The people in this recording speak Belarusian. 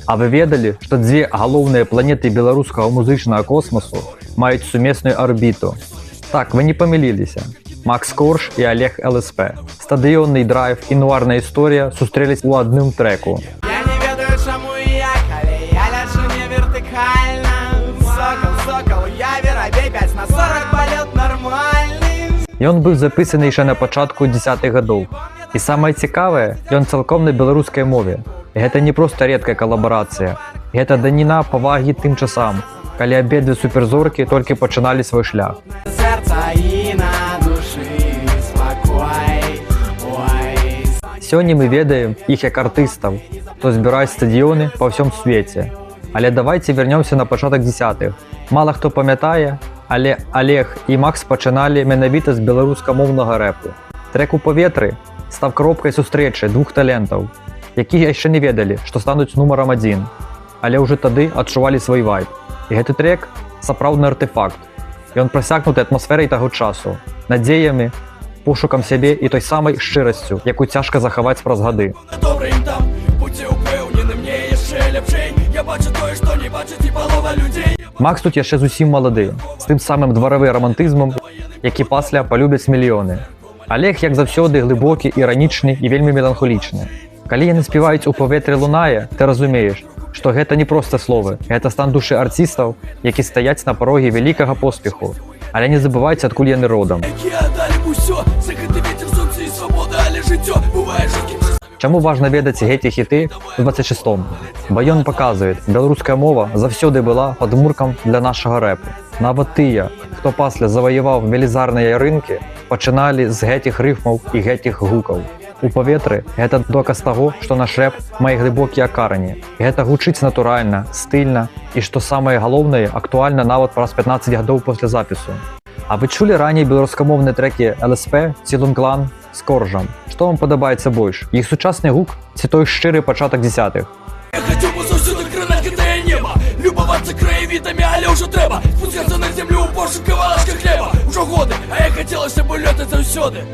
А вы ведали, што дзве галоўныя планеты беларускага музычнага космасу маюць сумесную арбіту? Так, вы не памыліліся. Макс Корж і Олег ЛСП. Стадыённы драйв і нуарная історыя сустрэліся ў адным трэку. Я не ведаю, чаму і як, але я ляжу не вертыкальна. Сокол, сокол, я верабей 5 на 40 палет нормальны. Ён быў запісаны яшчэ на пачатку 10-х гадоў. І самае цікавае, ён цалком на беларускай мове. Гэта не проста рэдкая калабарацыя. Гэта даніна павагі тым часам, калі абедзве суперзоркі толькі пачыналі свой шлях. Сердца і на душы спакой. Ой. Сёння мы ведаем іх як артыстаў, хто збіраюць стадыёны па ўсём свеце. Але давайце вернёмся на пачатак 10-х. Мала хто памятае, але Олег і Макс пачыналі менавіта з беларускамоўнага рэпу. Трэк у паветры стаў кропкай сустрэчы двух талентаў, якія яшчэ не ведалі, што стануць нумарам 1, але ўжо тады адчувалі свой вайб. І гэты трэк сапраўдны артэфакт. Ён прасякнуты атмасферай таго часу, надзеямі, пошукам сябе і той самай шчырасцю, якую цяжка захаваць праз гады. Добре ім там, будьце упэўнены, мне яшчэ лепшэй. Я бачу тое, што не бачыць і палова людзей. Макс тут яшчэ зусім малады, з тым самым дваравым рамантызмам, які пасля палюбяць мільёны. Олег, як заўсёды, глыбокі, іранічны і вельмі меланхолічны. Калі яны спяваюць «У паветры лунае», ты разумееш, што гэта не проста словы, гэта стан душы артыстаў, які стаяць на пароге вялікага поспеху. Але не забывайце, адкуль яны родам. Чаму важна ведаць гэты хіты ў 26-м? Бо ён паказвае, беларуская мова заўсёды была падмуркам для нашага рэпу. Нават тыя, хто пасля заваяваў велізарныя рынкі, пачыналі з гэтых рыфмаў і гэтых гукаў. У паветры гэта доказ таго, што наш рэп мае глыбокія карані. Гэта гучыць натуральна, стыльна і, што самае галоўнае, актуальна нават праз 15 гадоў пасля запісу. А вы чулі раней беларускамоўныя трэкі ЛСП ці Лунглан з Коржам? Што вам падабаецца больш? Іх сучасны гук ці той шчыры пачатак 10-х? Я хацеў бы заўсёды кранаць гэтае неба, любавацца краявідамі, але ўжо трэба спускацца на зямлю ў пошук кавалачка хлеба. Ужо годы, а я хацелася бы лётаць заўсёды.